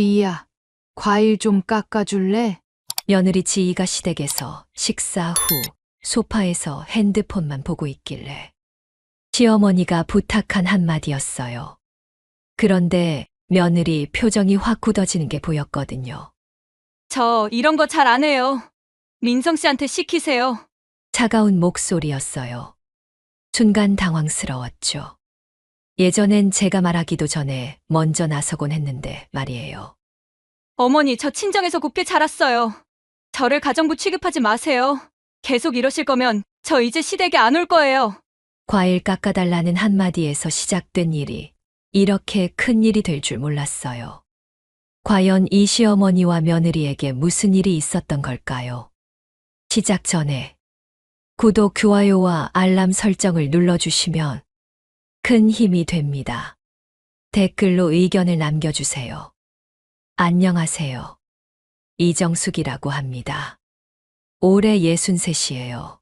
지희야, 과일 좀 깎아줄래? 며느리 지희가 시댁에서 식사 후 소파에서 핸드폰만 보고 있길래 시어머니가 부탁한 한마디였어요. 그런데 며느리 표정이 확 굳어지는 게 보였거든요. 저 이런 거 잘 안 해요. 민성 씨한테 시키세요. 차가운 목소리였어요. 순간 당황스러웠죠. 예전엔 제가 말하기도 전에 먼저 나서곤 했는데 말이에요. 어머니, 저 친정에서 곱게 자랐어요. 저를 가정부 취급하지 마세요. 계속 이러실 거면 저 이제 시댁에 안 올 거예요. 과일 깎아달라는 한마디에서 시작된 일이 이렇게 큰 일이 될 줄 몰랐어요. 과연 이 시어머니와 며느리에게 무슨 일이 있었던 걸까요? 시작 전에 구독, 좋아요와 알람 설정을 눌러주시면 큰 힘이 됩니다. 댓글로 의견을 남겨주세요. 안녕하세요. 이정숙이라고 합니다. 올해 63이에요.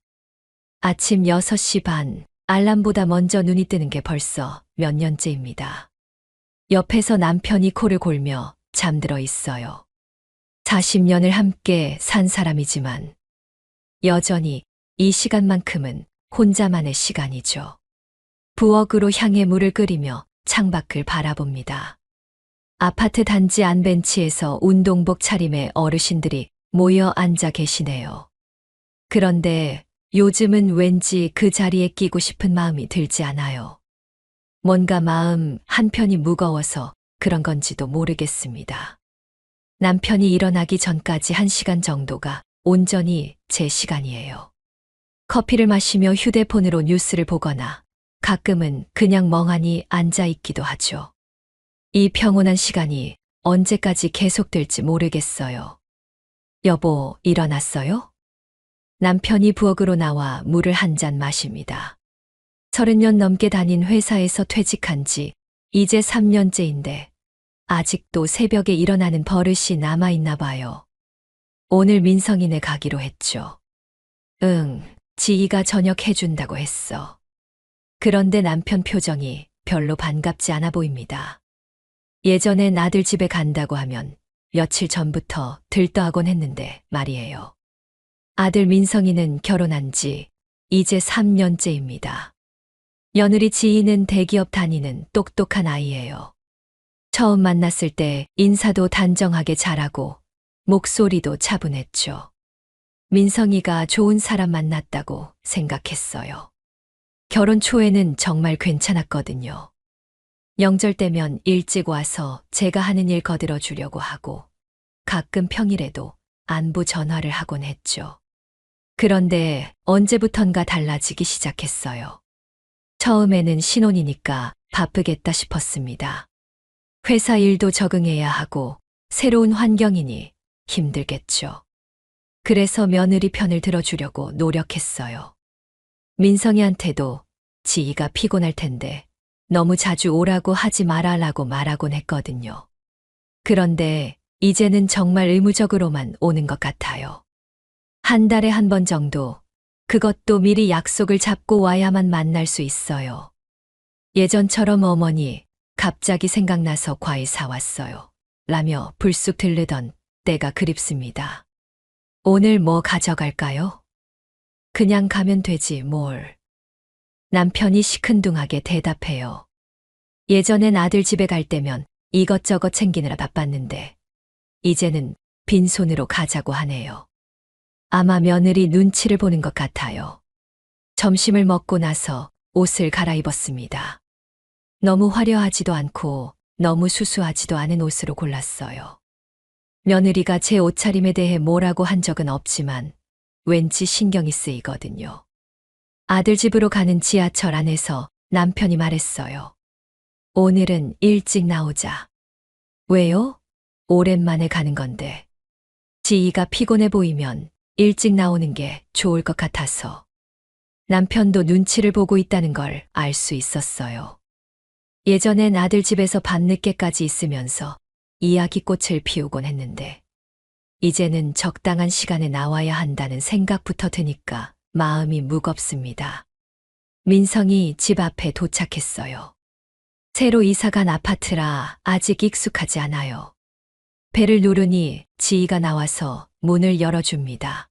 아침 6시 반, 알람보다 먼저 눈이 뜨는 게 벌써 몇 년째입니다. 옆에서 남편이 코를 골며 잠들어 있어요. 40년을 함께 산 사람이지만 여전히 이 시간만큼은 혼자만의 시간이죠. 부엌으로 향해 물을 끓이며 창밖을 바라봅니다. 아파트 단지 안벤치에서 운동복 차림의 어르신들이 모여 앉아 계시네요. 그런데 요즘은 왠지 그 자리에 끼고 싶은 마음이 들지 않아요. 뭔가 마음 한편이 무거워서 그런 건지도 모르겠습니다. 남편이 일어나기 전까지 1시간 정도가 온전히 제 시간이에요. 커피를 마시며 휴대폰으로 뉴스를 보거나 가끔은 그냥 멍하니 앉아 있기도 하죠. 이 평온한 시간이 언제까지 계속될지 모르겠어요. 여보, 일어났어요? 남편이 부엌으로 나와 물을 한 잔 마십니다. 30년 넘게 다닌 회사에서 퇴직한 지 이제 3년째인데 아직도 새벽에 일어나는 버릇이 남아있나 봐요. 오늘 민성이네 가기로 했죠. 응, 지희가 저녁 해준다고 했어. 그런데 남편 표정이 별로 반갑지 않아 보입니다. 예전엔 아들 집에 간다고 하면 며칠 전부터 들떠하곤 했는데 말이에요. 아들 민성이는 결혼한 지 이제 3년째입니다. 며느리 지희는 대기업 다니는 똑똑한 아이예요. 처음 만났을 때 인사도 단정하게 잘하고 목소리도 차분했죠. 민성이가 좋은 사람 만났다고 생각했어요. 결혼 초에는 정말 괜찮았거든요. 명절 때면 일찍 와서 제가 하는 일 거들어 주려고 하고 가끔 평일에도 안부 전화를 하곤 했죠. 그런데 언제부턴가 달라지기 시작했어요. 처음에는 신혼이니까 바쁘겠다 싶었습니다. 회사 일도 적응해야 하고 새로운 환경이니 힘들겠죠. 그래서 며느리 편을 들어주려고 노력했어요. 민성이한테도 지희가 피곤할 텐데 너무 자주 오라고 하지 말아라고 말하곤 했거든요. 그런데 이제는 정말 의무적으로만 오는 것 같아요. 한 달에 한 번 정도, 그것도 미리 약속을 잡고 와야만 만날 수 있어요. 예전처럼 어머니, 갑자기 생각나서 과일 사왔어요. 라며 불쑥 들르던 때가 그립습니다. 오늘 뭐 가져갈까요? 그냥 가면 되지 뭘. 남편이 시큰둥하게 대답해요. 예전엔 아들 집에 갈 때면 이것저것 챙기느라 바빴는데 이제는 빈손으로 가자고 하네요. 아마 며느리 눈치를 보는 것 같아요. 점심을 먹고 나서 옷을 갈아입었습니다. 너무 화려하지도 않고 너무 수수하지도 않은 옷으로 골랐어요. 며느리가 제 옷차림에 대해 뭐라고 한 적은 없지만 왠지 신경이 쓰이거든요. 아들 집으로 가는 지하철 안에서 남편이 말했어요. 오늘은 일찍 나오자. 왜요? 오랜만에 가는 건데. 지희가 피곤해 보이면 일찍 나오는 게 좋을 것 같아서. 남편도 눈치를 보고 있다는 걸 알 수 있었어요. 예전엔 아들 집에서 밤늦게까지 있으면서 이야기꽃을 피우곤 했는데 이제는 적당한 시간에 나와야 한다는 생각부터 드니까 마음이 무겁습니다. 민성이 집 앞에 도착했어요. 새로 이사간 아파트라 아직 익숙하지 않아요. 배를 누르니 지희가 나와서 문을 열어줍니다.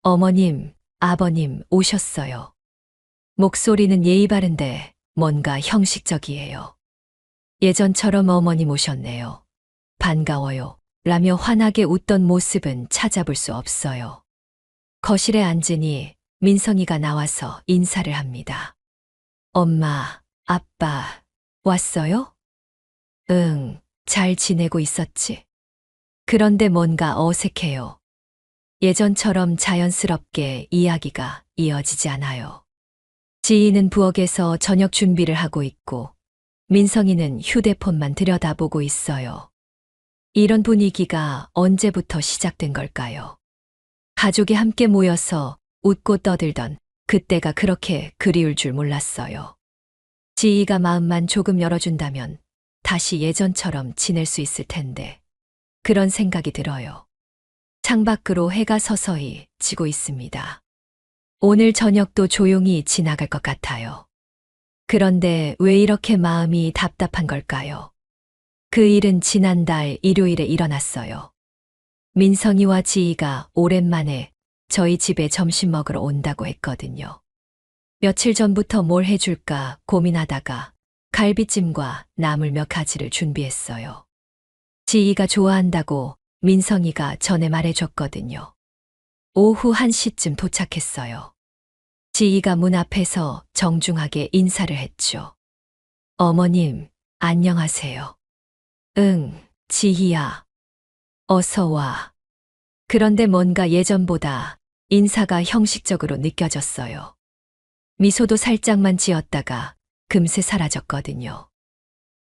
어머님, 아버님 오셨어요. 목소리는 예의 바른데 뭔가 형식적이에요. 예전처럼 어머님 오셨네요. 반가워요. 라며 환하게 웃던 모습은 찾아볼 수 없어요. 거실에 앉으니 민성이가 나와서 인사를 합니다. 엄마, 아빠, 왔어요? 응, 잘 지내고 있었지. 그런데 뭔가 어색해요. 예전처럼 자연스럽게 이야기가 이어지지 않아요. 지희는 부엌에서 저녁 준비를 하고 있고, 민성이는 휴대폰만 들여다보고 있어요. 이런 분위기가 언제부터 시작된 걸까요? 가족이 함께 모여서 웃고 떠들던 그때가 그렇게 그리울 줄 몰랐어요. 지희가 마음만 조금 열어준다면 다시 예전처럼 지낼 수 있을 텐데 그런 생각이 들어요. 창밖으로 해가 서서히 지고 있습니다. 오늘 저녁도 조용히 지나갈 것 같아요. 그런데 왜 이렇게 마음이 답답한 걸까요? 그 일은 지난달 일요일에 일어났어요. 민성이와 지희가 오랜만에 저희 집에 점심 먹으러 온다고 했거든요. 며칠 전부터 뭘 해줄까 고민하다가 갈비찜과 나물 몇 가지를 준비했어요. 지희가 좋아한다고 민성이가 전에 말해줬거든요. 오후 1시쯤 도착했어요. 지희가 문 앞에서 정중하게 인사를 했죠. 어머님, 안녕하세요. 응, 지희야. 어서 와. 그런데 뭔가 예전보다 인사가 형식적으로 느껴졌어요. 미소도 살짝만 지었다가 금세 사라졌거든요.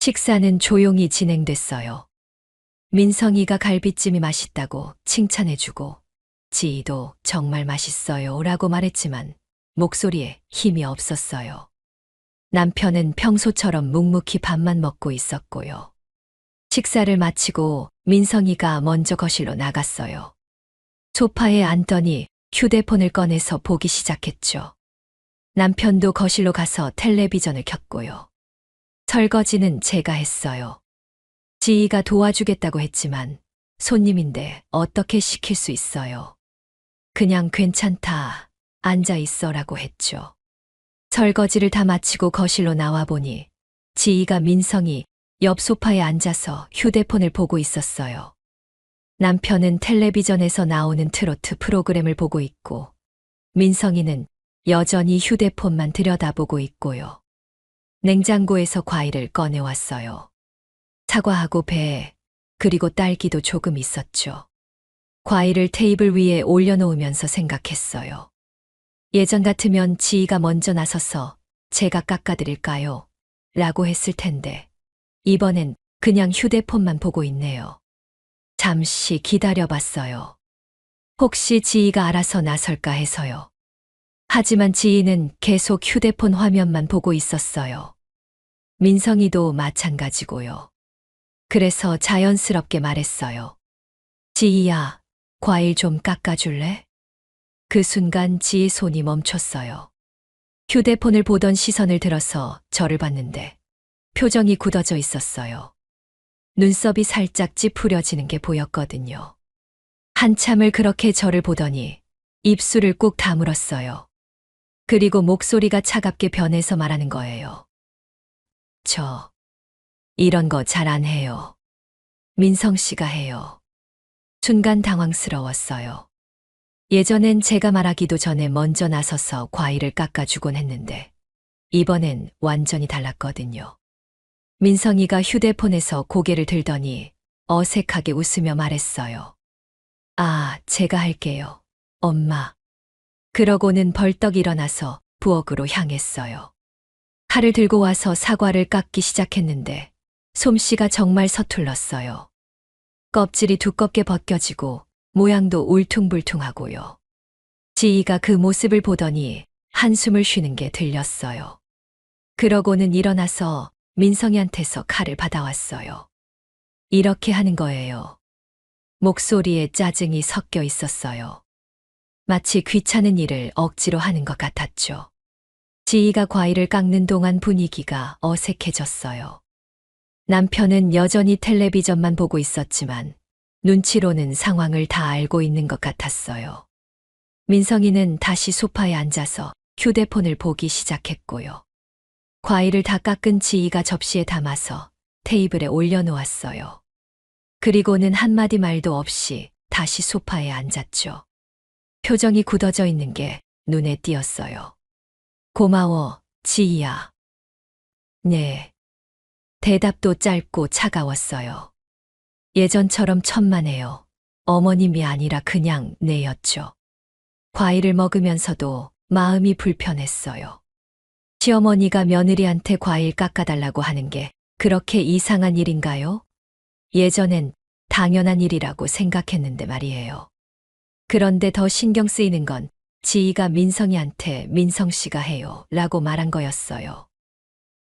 식사는 조용히 진행됐어요. 민성이가 갈비찜이 맛있다고 칭찬해주고 지희도 정말 맛있어요 라고 말했지만 목소리에 힘이 없었어요. 남편은 평소처럼 묵묵히 밥만 먹고 있었고요. 식사를 마치고 민성이가 먼저 거실로 나갔어요. 소파에 앉더니 휴대폰을 꺼내서 보기 시작했죠. 남편도 거실로 가서 텔레비전을 켰고요. 설거지는 제가 했어요. 지희가 도와주겠다고 했지만 손님인데 어떻게 시킬 수 있어요. 그냥 괜찮다, 앉아 있어라고 했죠. 설거지를 다 마치고 거실로 나와 보니 지희가 민성이 옆 소파에 앉아서 휴대폰을 보고 있었어요. 남편은 텔레비전에서 나오는 트로트 프로그램을 보고 있고 민성이는 여전히 휴대폰만 들여다보고 있고요. 냉장고에서 과일을 꺼내왔어요. 사과하고 배, 그리고 딸기도 조금 있었죠. 과일을 테이블 위에 올려놓으면서 생각했어요. 예전 같으면 지희가 먼저 나서서 제가 깎아드릴까요? 라고 했을 텐데 이번엔 그냥 휴대폰만 보고 있네요. 잠시 기다려봤어요. 혹시 지희가 알아서 나설까 해서요. 하지만 지희는 계속 휴대폰 화면만 보고 있었어요. 민성이도 마찬가지고요. 그래서 자연스럽게 말했어요. 지희야, 과일 좀 깎아줄래? 그 순간 지희 손이 멈췄어요. 휴대폰을 보던 시선을 들어서 저를 봤는데 표정이 굳어져 있었어요. 눈썹이 살짝 찌푸려지는 게 보였거든요. 한참을 그렇게 저를 보더니 입술을 꾹 다물었어요. 그리고 목소리가 차갑게 변해서 말하는 거예요. 저 이런 거 잘 안 해요. 민성 씨가 해요. 순간 당황스러웠어요. 예전엔 제가 말하기도 전에 먼저 나서서 과일을 깎아주곤 했는데 이번엔 완전히 달랐거든요. 민성이가 휴대폰에서 고개를 들더니 어색하게 웃으며 말했어요. 아, 제가 할게요. 엄마. 그러고는 벌떡 일어나서 부엌으로 향했어요. 칼을 들고 와서 사과를 깎기 시작했는데 솜씨가 정말 서툴렀어요. 껍질이 두껍게 벗겨지고 모양도 울퉁불퉁하고요. 지희가 그 모습을 보더니 한숨을 쉬는 게 들렸어요. 그러고는 일어나서 민성이한테서 칼을 받아왔어요. 이렇게 하는 거예요. 목소리에 짜증이 섞여 있었어요. 마치 귀찮은 일을 억지로 하는 것 같았죠. 지희가 과일을 깎는 동안 분위기가 어색해졌어요. 남편은 여전히 텔레비전만 보고 있었지만 눈치로는 상황을 다 알고 있는 것 같았어요. 민성이는 다시 소파에 앉아서 휴대폰을 보기 시작했고요. 과일을 다 깎은 지희가 접시에 담아서 테이블에 올려놓았어요. 그리고는 한마디 말도 없이 다시 소파에 앉았죠. 표정이 굳어져 있는 게 눈에 띄었어요. 고마워, 지희야. 네. 대답도 짧고 차가웠어요. 예전처럼 천만에요. 어머님이 아니라 그냥 네였죠. 과일을 먹으면서도 마음이 불편했어요. 시어머니가 며느리한테 과일 깎아달라고 하는 게 그렇게 이상한 일인가요? 예전엔 당연한 일이라고 생각했는데 말이에요. 그런데 더 신경 쓰이는 건 지희가 민성이한테 민성 씨가 해요 라고 말한 거였어요.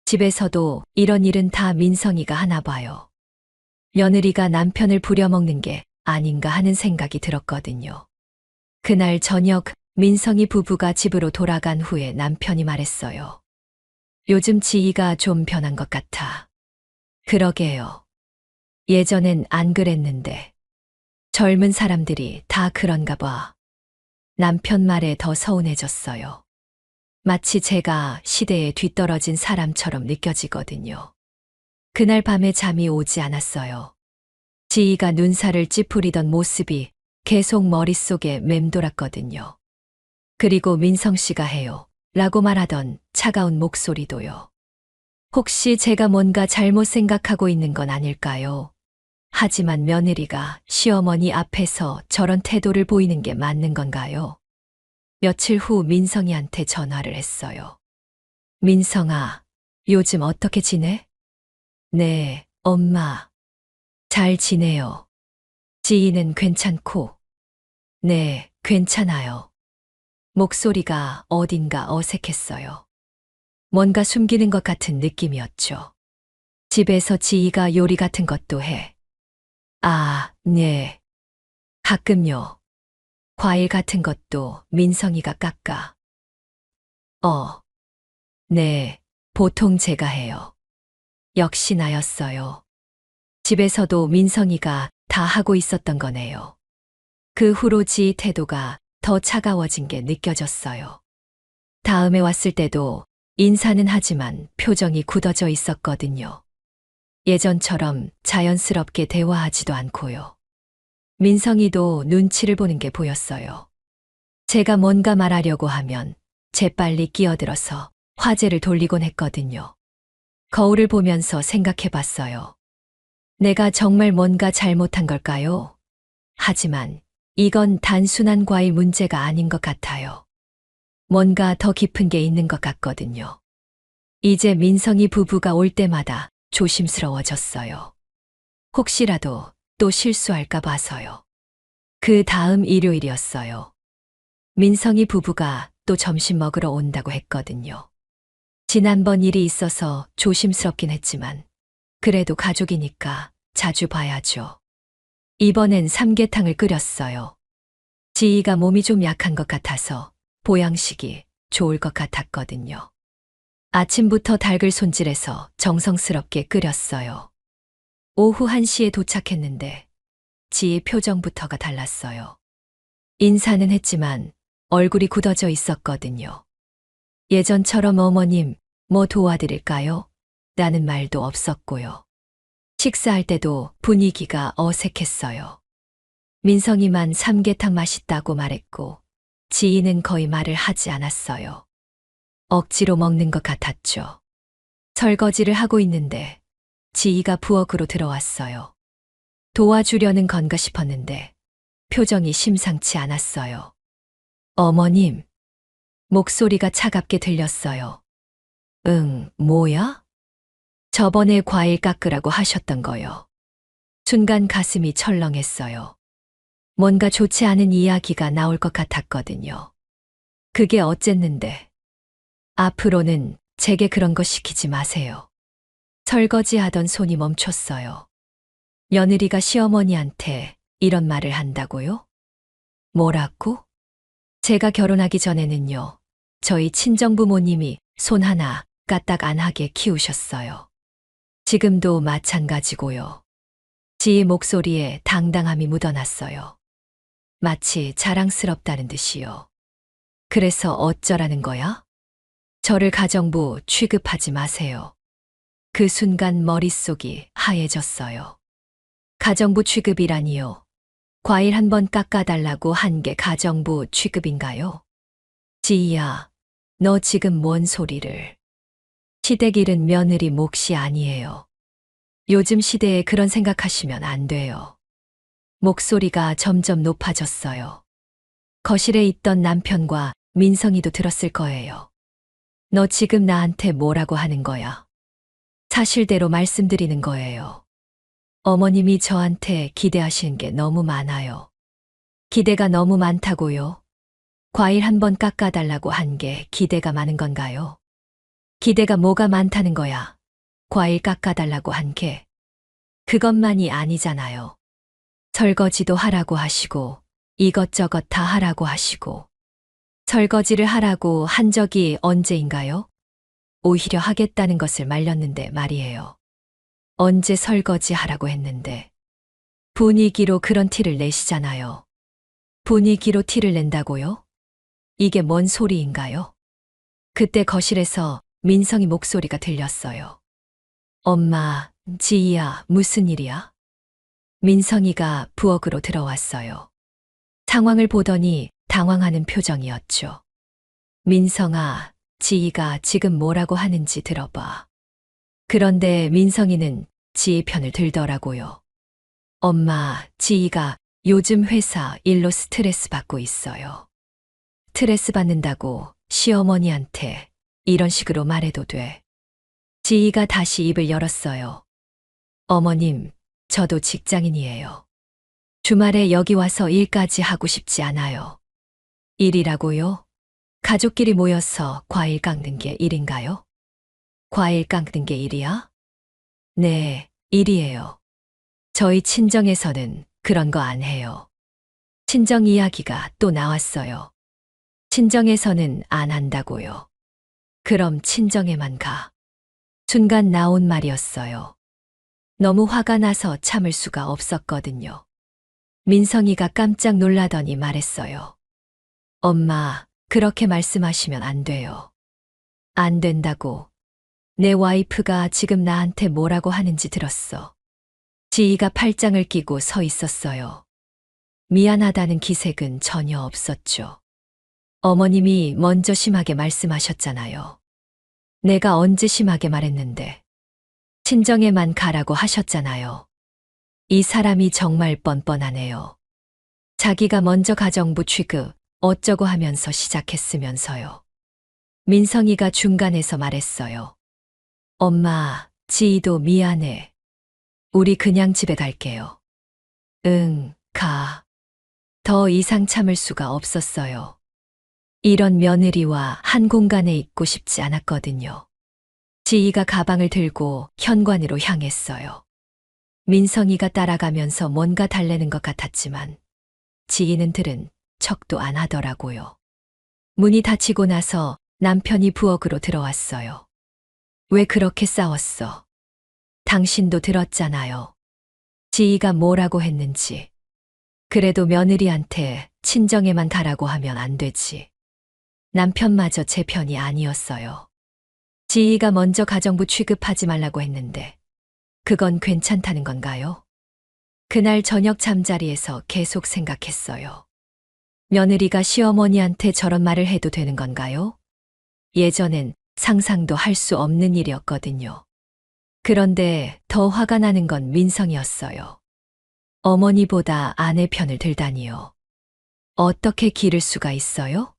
집에서도 이런 일은 다 민성이가 하나 봐요. 며느리가 남편을 부려먹는 게 아닌가 하는 생각이 들었거든요. 그날 저녁 민성이 부부가 집으로 돌아간 후에 남편이 말했어요. 요즘 지희가 좀 변한 것 같아. 그러게요. 예전엔 안 그랬는데. 젊은 사람들이 다 그런가 봐. 남편 말에 더 서운해졌어요. 마치 제가 시대에 뒤떨어진 사람처럼 느껴지거든요. 그날 밤에 잠이 오지 않았어요. 지희가 눈살을 찌푸리던 모습이 계속 머릿속에 맴돌았거든요. 그리고 민성 씨가 해요. 라고 말하던 차가운 목소리도요. 혹시 제가 뭔가 잘못 생각하고 있는 건 아닐까요? 하지만 며느리가 시어머니 앞에서 저런 태도를 보이는 게 맞는 건가요? 며칠 후 민성이한테 전화를 했어요. 민성아, 요즘 어떻게 지내? 네, 엄마. 잘 지내요. 지희는 괜찮고? 네, 괜찮아요. 목소리가 어딘가 어색했어요. 뭔가 숨기는 것 같은 느낌이었죠. 집에서 지희가 요리 같은 것도 해. 아, 네. 가끔요. 과일 같은 것도 민성이가 깎아. 네. 보통 제가 해요. 역시 나였어요. 집에서도 민성이가 다 하고 있었던 거네요. 그 후로 지희 태도가 더 차가워진 게 느껴졌어요. 다음에 왔을 때도 인사는 하지만 표정이 굳어져 있었거든요. 예전처럼 자연스럽게 대화하지도 않고요. 민성이도 눈치를 보는 게 보였어요. 제가 뭔가 말하려고 하면 재빨리 끼어들어서 화제를 돌리곤 했거든요. 거울을 보면서 생각해 봤어요. 내가 정말 뭔가 잘못한 걸까요? 하지만 이건 단순한 과일 문제가 아닌 것 같아요. 뭔가 더 깊은 게 있는 것 같거든요. 이제 민성이 부부가 올 때마다 조심스러워졌어요. 혹시라도 또 실수할까 봐서요. 그 다음 일요일이었어요. 민성이 부부가 또 점심 먹으러 온다고 했거든요. 지난번 일이 있어서 조심스럽긴 했지만 그래도 가족이니까 자주 봐야죠. 이번엔 삼계탕을 끓였어요. 지희가 몸이 좀 약한 것 같아서 보양식이 좋을 것 같았거든요. 아침부터 닭을 손질해서 정성스럽게 끓였어요. 오후 1시에 도착했는데 지희 표정부터가 달랐어요. 인사는 했지만 얼굴이 굳어져 있었거든요. 예전처럼 어머님, 뭐 도와드릴까요? 라는 말도 없었고요. 식사할 때도 분위기가 어색했어요. 민성이만 삼계탕 맛있다고 말했고 지희는 거의 말을 하지 않았어요. 억지로 먹는 것 같았죠. 설거지를 하고 있는데 지희가 부엌으로 들어왔어요. 도와주려는 건가 싶었는데 표정이 심상치 않았어요. 어머님, 목소리가 차갑게 들렸어요. 응, 뭐야? 저번에 과일 깎으라고 하셨던 거요. 순간 가슴이 철렁했어요. 뭔가 좋지 않은 이야기가 나올 것 같았거든요. 그게 어쨌는데. 앞으로는 제게 그런 거 시키지 마세요. 설거지하던 손이 멈췄어요. 며느리가 시어머니한테 이런 말을 한다고요? 뭐라고? 제가 결혼하기 전에는요, 저희 친정부모님이 손 하나 까딱 안 하게 키우셨어요. 지금도 마찬가지고요. 지희 목소리에 당당함이 묻어났어요. 마치 자랑스럽다는 듯이요. 그래서 어쩌라는 거야? 저를 가정부 취급하지 마세요. 그 순간 머릿속이 하얘졌어요. 가정부 취급이라니요. 과일 한 번 깎아달라고 한 게 가정부 취급인가요? 지희야, 너 지금 뭔 소리를. 시댁 일은 며느리 몫이 아니에요. 요즘 시대에 그런 생각하시면 안 돼요. 목소리가 점점 높아졌어요. 거실에 있던 남편과 민성이도 들었을 거예요. 너 지금 나한테 뭐라고 하는 거야? 사실대로 말씀드리는 거예요. 어머님이 저한테 기대하시는 게 너무 많아요. 기대가 너무 많다고요? 과일 한 번 깎아달라고 한 게 기대가 많은 건가요? 기대가 뭐가 많다는 거야? 과일 깎아달라고 한 게. 그것만이 아니잖아요. 설거지도 하라고 하시고, 이것저것 다 하라고 하시고. 설거지를 하라고 한 적이 언제인가요? 오히려 하겠다는 것을 말렸는데 말이에요. 언제 설거지 하라고 했는데. 분위기로 그런 티를 내시잖아요. 분위기로 티를 낸다고요? 이게 뭔 소리인가요? 그때 거실에서 민성이 목소리가 들렸어요. 엄마, 지희야, 무슨 일이야? 민성이가 부엌으로 들어왔어요. 상황을 보더니 당황하는 표정이었죠. 민성아, 지희가 지금 뭐라고 하는지 들어봐. 그런데 민성이는 지희 편을 들더라고요. 엄마, 지희가 요즘 회사 일로 스트레스 받고 있어요. 스트레스 받는다고 시어머니한테 이런 식으로 말해도 돼. 지희가 다시 입을 열었어요. 어머님, 저도 직장인이에요. 주말에 여기 와서 일까지 하고 싶지 않아요. 일이라고요? 가족끼리 모여서 과일 깎는 게 일인가요? 과일 깎는 게 일이야? 네, 일이에요. 저희 친정에서는 그런 거 안 해요. 친정 이야기가 또 나왔어요. 친정에서는 안 한다고요. 그럼 친정에만 가. 순간 나온 말이었어요. 너무 화가 나서 참을 수가 없었거든요. 민성이가 깜짝 놀라더니 말했어요. 엄마, 그렇게 말씀하시면 안 돼요. 안 된다고. 내 와이프가 지금 나한테 뭐라고 하는지 들었어. 지희가 팔짱을 끼고 서 있었어요. 미안하다는 기색은 전혀 없었죠. 어머님이 먼저 심하게 말씀하셨잖아요. 내가 언제 심하게 말했는데. 친정에만 가라고 하셨잖아요. 이 사람이 정말 뻔뻔하네요. 자기가 먼저 가정부 취급 어쩌고 하면서 시작했으면서요. 민성이가 중간에서 말했어요. 엄마, 지희도 미안해. 우리 그냥 집에 갈게요. 응, 가. 더 이상 참을 수가 없었어요. 이런 며느리와 한 공간에 있고 싶지 않았거든요. 지희가 가방을 들고 현관으로 향했어요. 민성이가 따라가면서 뭔가 달래는 것 같았지만 지희는 들은 척도 안 하더라고요. 문이 닫히고 나서 남편이 부엌으로 들어왔어요. 왜 그렇게 싸웠어? 당신도 들었잖아요. 지희가 뭐라고 했는지. 그래도 며느리한테 친정에만 가라고 하면 안 되지. 남편마저 제 편이 아니었어요. 지희가 먼저 가정부 취급하지 말라고 했는데 그건 괜찮다는 건가요? 그날 저녁 잠자리에서 계속 생각했어요. 며느리가 시어머니한테 저런 말을 해도 되는 건가요? 예전엔 상상도 할 수 없는 일이었거든요. 그런데 더 화가 나는 건 민성이었어요. 어머니보다 아내 편을 들다니요. 어떻게 기를 수가 있어요?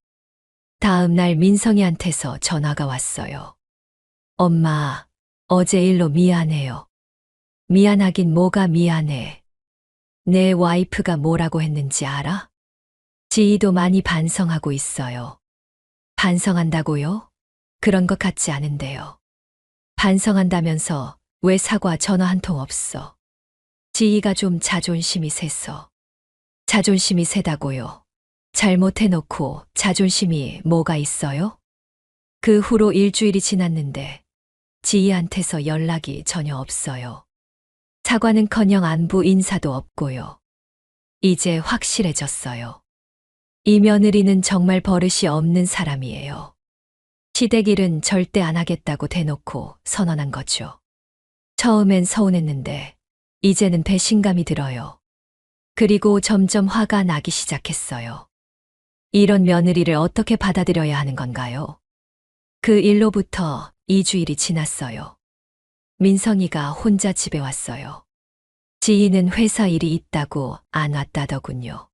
다음 날 민성이한테서 전화가 왔어요. 엄마, 어제 일로 미안해요. 미안하긴 뭐가 미안해. 내 와이프가 뭐라고 했는지 알아? 지희도 많이 반성하고 있어요. 반성한다고요? 그런 것 같지 않은데요. 반성한다면서 왜 사과 전화 한 통 없어? 지희가 좀 자존심이 세서. 자존심이 세다고요? 잘못해놓고 자존심이 뭐가 있어요? 그 후로 일주일이 지났는데 지희한테서 연락이 전혀 없어요. 사과는커녕 안부 인사도 없고요. 이제 확실해졌어요. 이 며느리는 정말 버릇이 없는 사람이에요. 시댁일은 절대 안 하겠다고 대놓고 선언한 거죠. 처음엔 서운했는데 이제는 배신감이 들어요. 그리고 점점 화가 나기 시작했어요. 이런 며느리를 어떻게 받아들여야 하는 건가요? 그 일로부터 2주일이 지났어요. 민성이가 혼자 집에 왔어요. 지인은 회사 일이 있다고 안 왔다더군요.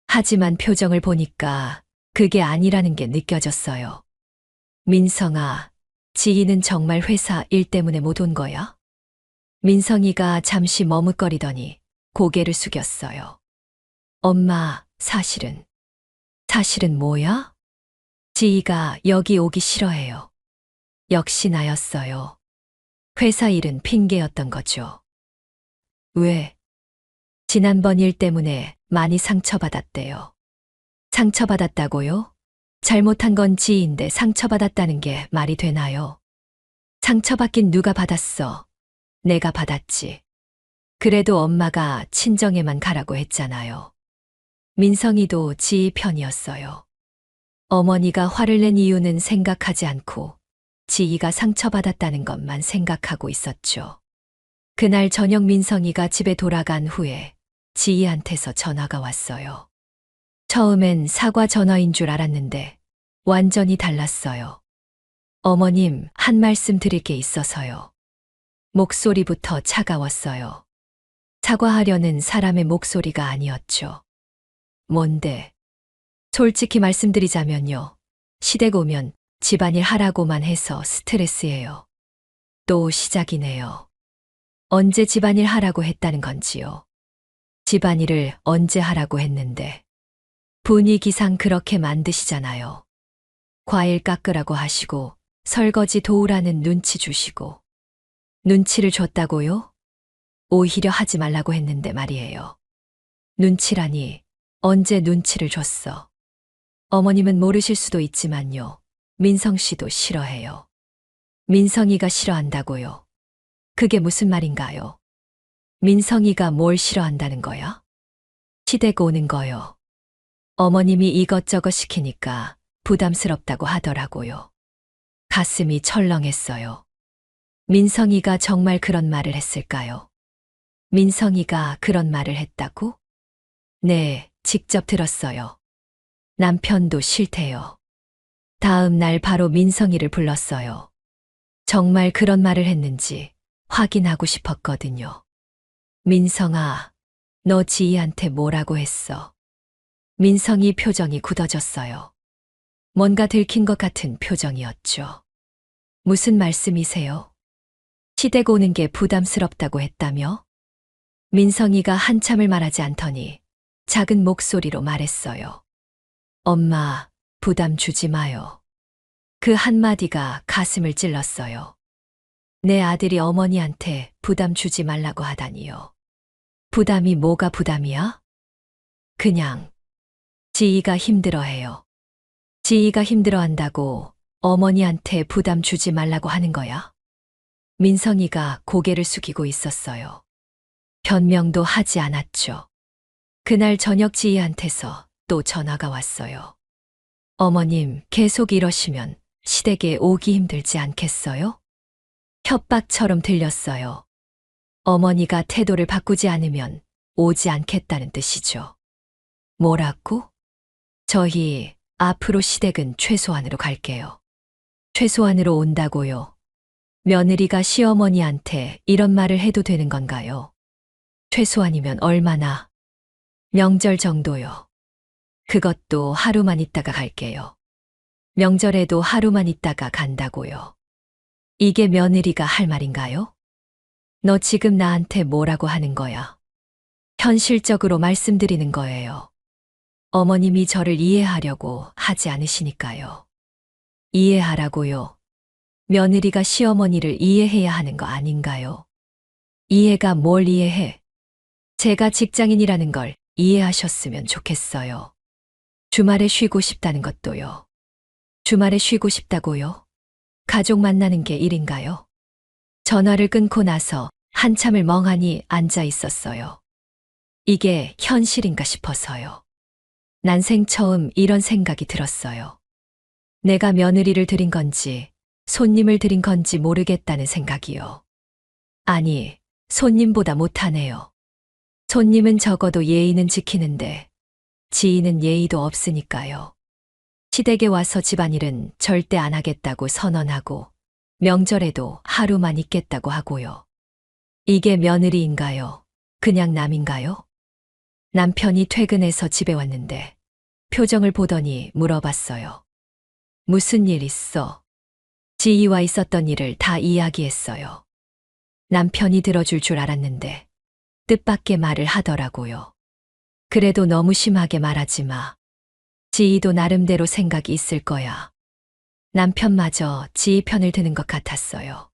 하지만 표정을 보니까 그게 아니라는 게 느껴졌어요. 민성아, 지인은 정말 회사 일 때문에 못 온 거야? 민성이가 잠시 머뭇거리더니 고개를 숙였어요. 엄마, 사실은 뭐야? 지희가 여기 오기 싫어해요. 역시 나였어요. 회사 일은 핑계였던 거죠. 왜? 지난번 일 때문에 많이 상처받았대요. 상처받았다고요? 잘못한 건 지인데 상처받았다는 게 말이 되나요? 상처받긴 누가 받았어? 내가 받았지. 그래도 엄마가 친정에만 가라고 했잖아요. 민성이도 지희 편이었어요. 어머니가 화를 낸 이유는 생각하지 않고 지희가 상처받았다는 것만 생각하고 있었죠. 그날 저녁 민성이가 집에 돌아간 후에 지희한테서 전화가 왔어요. 처음엔 사과 전화인 줄 알았는데 완전히 달랐어요. 어머님, 한 말씀 드릴 게 있어서요. 목소리부터 차가웠어요. 사과하려는 사람의 목소리가 아니었죠. 뭔데? 솔직히 말씀드리자면요. 시댁 오면 집안일 하라고만 해서 스트레스예요. 또 시작이네요. 언제 집안일 하라고 했다는 건지요. 집안일을 언제 하라고 했는데. 분위기상 그렇게 만드시잖아요. 과일 깎으라고 하시고 설거지 도우라는 눈치 주시고. 눈치를 줬다고요? 오히려 하지 말라고 했는데 말이에요. 눈치라니 언제 눈치를 줬어? 어머님은 모르실 수도 있지만요. 민성 씨도 싫어해요. 민성이가 싫어한다고요? 그게 무슨 말인가요? 민성이가 뭘 싫어한다는 거야? 시댁 오는 거요. 어머님이 이것저것 시키니까 부담스럽다고 하더라고요. 가슴이 철렁했어요. 민성이가 정말 그런 말을 했을까요? 민성이가 그런 말을 했다고? 네, 직접 들었어요. 남편도 싫대요. 다음 날 바로 민성이를 불렀어요. 정말 그런 말을 했는지 확인하고 싶었거든요. 민성아, 너 지희한테 뭐라고 했어? 민성이 표정이 굳어졌어요. 뭔가 들킨 것 같은 표정이었죠. 무슨 말씀이세요? 시댁 오는 게 부담스럽다고 했다며? 민성이가 한참을 말하지 않더니 작은 목소리로 말했어요. 엄마, 부담 주지 마요. 그 한마디가 가슴을 찔렀어요. 내 아들이 어머니한테 부담 주지 말라고 하다니요. 부담이 뭐가 부담이야? 그냥 지희가 힘들어해요. 지희가 힘들어한다고 어머니한테 부담 주지 말라고 하는 거야? 민성이가 고개를 숙이고 있었어요. 변명도 하지 않았죠. 그날 저녁 지희한테서 또 전화가 왔어요. 어머님, 계속 이러시면 시댁에 오기 힘들지 않겠어요? 협박처럼 들렸어요. 어머니가 태도를 바꾸지 않으면 오지 않겠다는 뜻이죠. 뭐라고? 저희 앞으로 시댁은 최소한으로 갈게요. 최소한으로 온다고요? 며느리가 시어머니한테 이런 말을 해도 되는 건가요? 최소한이면 얼마나? 명절 정도요. 그것도 하루만 있다가 갈게요. 명절에도 하루만 있다가 간다고요. 이게 며느리가 할 말인가요? 너 지금 나한테 뭐라고 하는 거야? 현실적으로 말씀드리는 거예요. 어머님이 저를 이해하려고 하지 않으시니까요. 이해하라고요. 며느리가 시어머니를 이해해야 하는 거 아닌가요? 이해가 뭘 이해해? 제가 직장인이라는 걸 이해하셨으면 좋겠어요. 주말에 쉬고 싶다는 것도요. 주말에 쉬고 싶다고요? 가족 만나는 게 일인가요? 전화를 끊고 나서 한참을 멍하니 앉아 있었어요. 이게 현실인가 싶어서요. 난생 처음 이런 생각이 들었어요. 내가 며느리를 들인 건지 손님을 들인 건지 모르겠다는 생각이요. 아니, 손님보다 못하네요. 손님은 적어도 예의는 지키는데 지인은 예의도 없으니까요. 시댁에 와서 집안일은 절대 안 하겠다고 선언하고 명절에도 하루만 있겠다고 하고요. 이게 며느리인가요? 그냥 남인가요? 남편이 퇴근해서 집에 왔는데 표정을 보더니 물어봤어요. 무슨 일 있어? 지희와 있었던 일을 다 이야기했어요. 남편이 들어줄 줄 알았는데 뜻밖의 말을 하더라고요. 그래도 너무 심하게 말하지 마. 지희도 나름대로 생각이 있을 거야. 남편마저 지희 편을 드는 것 같았어요.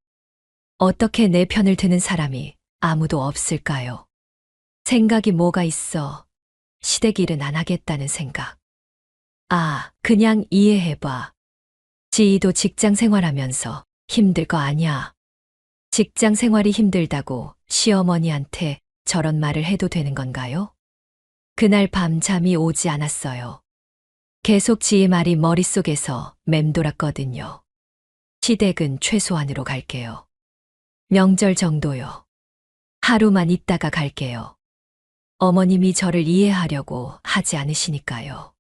어떻게 내 편을 드는 사람이 아무도 없을까요? 생각이 뭐가 있어. 시댁 일은 안 하겠다는 생각. 아, 그냥 이해해봐. 지희도 직장 생활하면서 힘들 거 아냐. 직장 생활이 힘들다고 시어머니한테 저런 말을 해도 되는 건가요? 그날 밤 잠이 오지 않았어요. 계속 지희 말이 머릿속에서 맴돌았거든요. 시댁은 최소한으로 갈게요. 명절 정도요. 하루만 있다가 갈게요. 어머님이 저를 이해하려고 하지 않으시니까요.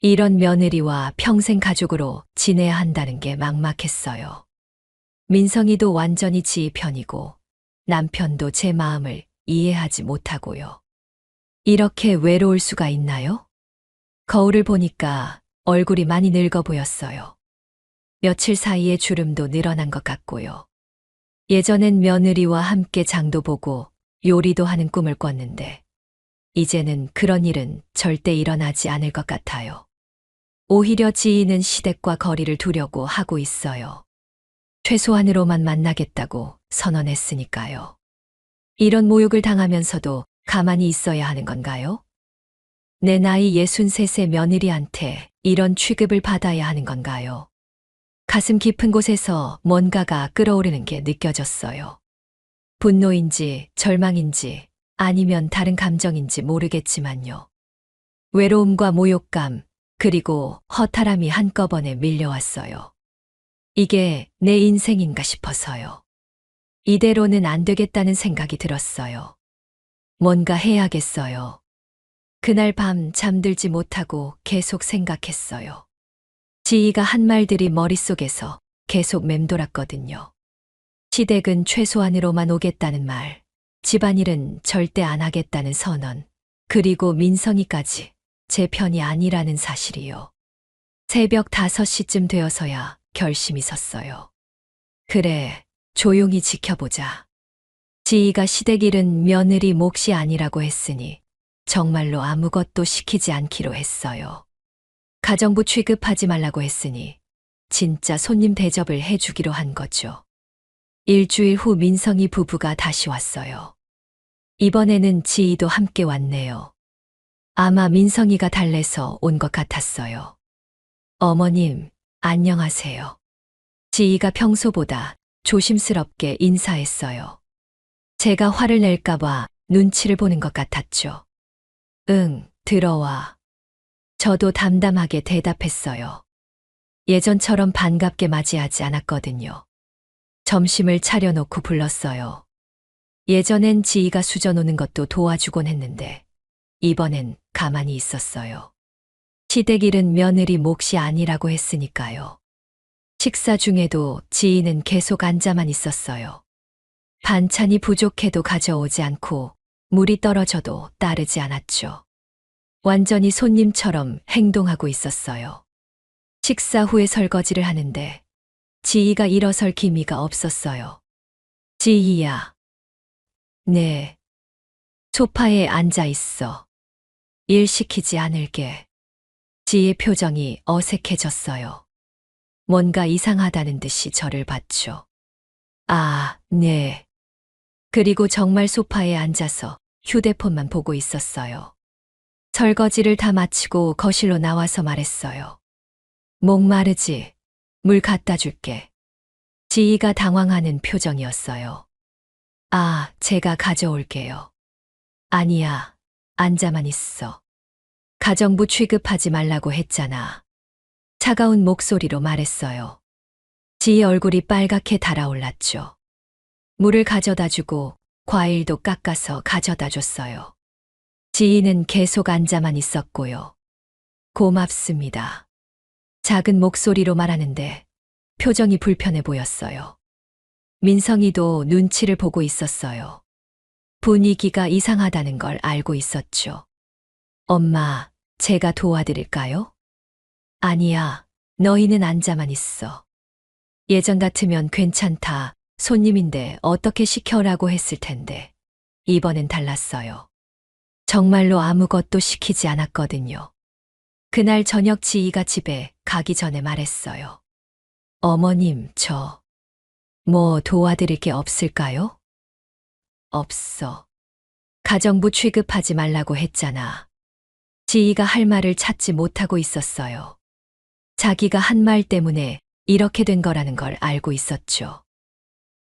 이런 며느리와 평생 가족으로 지내야 한다는 게 막막했어요. 민성이도 완전히 지희 편이고 남편도 제 마음을 이해하지 못하고요. 이렇게 외로울 수가 있나요? 거울을 보니까 얼굴이 많이 늙어 보였어요. 며칠 사이에 주름도 늘어난 것 같고요. 예전엔 며느리와 함께 장도 보고 요리도 하는 꿈을 꿨는데 이제는 그런 일은 절대 일어나지 않을 것 같아요. 오히려 지희는 시댁과 거리를 두려고 하고 있어요. 최소한으로만 만나겠다고 선언했으니까요. 이런 모욕을 당하면서도 가만히 있어야 하는 건가요? 내 나이 63세 며느리한테 이런 취급을 받아야 하는 건가요? 가슴 깊은 곳에서 뭔가가 끓어오르는 게 느껴졌어요. 분노인지 절망인지 아니면 다른 감정인지 모르겠지만요. 외로움과 모욕감, 그리고 허탈함이 한꺼번에 밀려왔어요. 이게 내 인생인가 싶어서요. 이대로는 안 되겠다는 생각이 들었어요. 뭔가 해야겠어요. 그날 밤 잠들지 못하고 계속 생각했어요. 지희가 한 말들이 머릿속에서 계속 맴돌았거든요. 시댁은 최소한으로만 오겠다는 말, 집안일은 절대 안 하겠다는 선언, 그리고 민성이까지 제 편이 아니라는 사실이요. 새벽 5시쯤 되어서야 결심이 섰어요. 그래, 조용히 지켜보자. 지희가 시댁 일은 며느리 몫이 아니라고 했으니 정말로 아무것도 시키지 않기로 했어요. 가정부 취급하지 말라고 했으니 진짜 손님 대접을 해주기로 한 거죠. 일주일 후 민성이 부부가 다시 왔어요. 이번에는 지희도 함께 왔네요. 아마 민성이가 달래서 온 것 같았어요. 어머님, 안녕하세요. 지희가 평소보다 조심스럽게 인사했어요. 제가 화를 낼까봐 눈치를 보는 것 같았죠. 응, 들어와. 저도 담담하게 대답했어요. 예전처럼 반갑게 맞이하지 않았거든요. 점심을 차려놓고 불렀어요. 예전엔 지희가 수저 놓는 것도 도와주곤 했는데 이번엔 가만히 있었어요. 시댁 일은 며느리 몫이 아니라고 했으니까요. 식사 중에도 지희는 계속 앉아만 있었어요. 반찬이 부족해도 가져오지 않고 물이 떨어져도 따르지 않았죠. 완전히 손님처럼 행동하고 있었어요. 식사 후에 설거지를 하는데 지희가 일어설 기미가 없었어요. 지희야. 네. 소파에 앉아 있어. 일 시키지 않을게. 지희의 표정이 어색해졌어요. 뭔가 이상하다는 듯이 저를 봤죠. 아, 네. 그리고 정말 소파에 앉아서 휴대폰만 보고 있었어요. 설거지를 다 마치고 거실로 나와서 말했어요. 목마르지? 물 갖다 줄게. 지희가 당황하는 표정이었어요. 아, 제가 가져올게요. 아니야, 앉아만 있어. 가정부 취급하지 말라고 했잖아. 차가운 목소리로 말했어요. 지희 얼굴이 빨갛게 달아올랐죠. 물을 가져다 주고 과일도 깎아서 가져다 줬어요. 지희는 계속 앉아만 있었고요. 고맙습니다. 작은 목소리로 말하는데 표정이 불편해 보였어요. 민성이도 눈치를 보고 있었어요. 분위기가 이상하다는 걸 알고 있었죠. 엄마, 제가 도와드릴까요? 아니야, 너희는 앉아만 있어. 예전 같으면 괜찮다, 손님인데 어떻게 시켜라고 했을 텐데. 이번엔 달랐어요. 정말로 아무것도 시키지 않았거든요. 그날 저녁 지희가 집에 가기 전에 말했어요. 어머님, 뭐 도와드릴 게 없을까요? 없어. 가정부 취급하지 말라고 했잖아. 지희가 할 말을 찾지 못하고 있었어요. 자기가 한 말 때문에 이렇게 된 거라는 걸 알고 있었죠.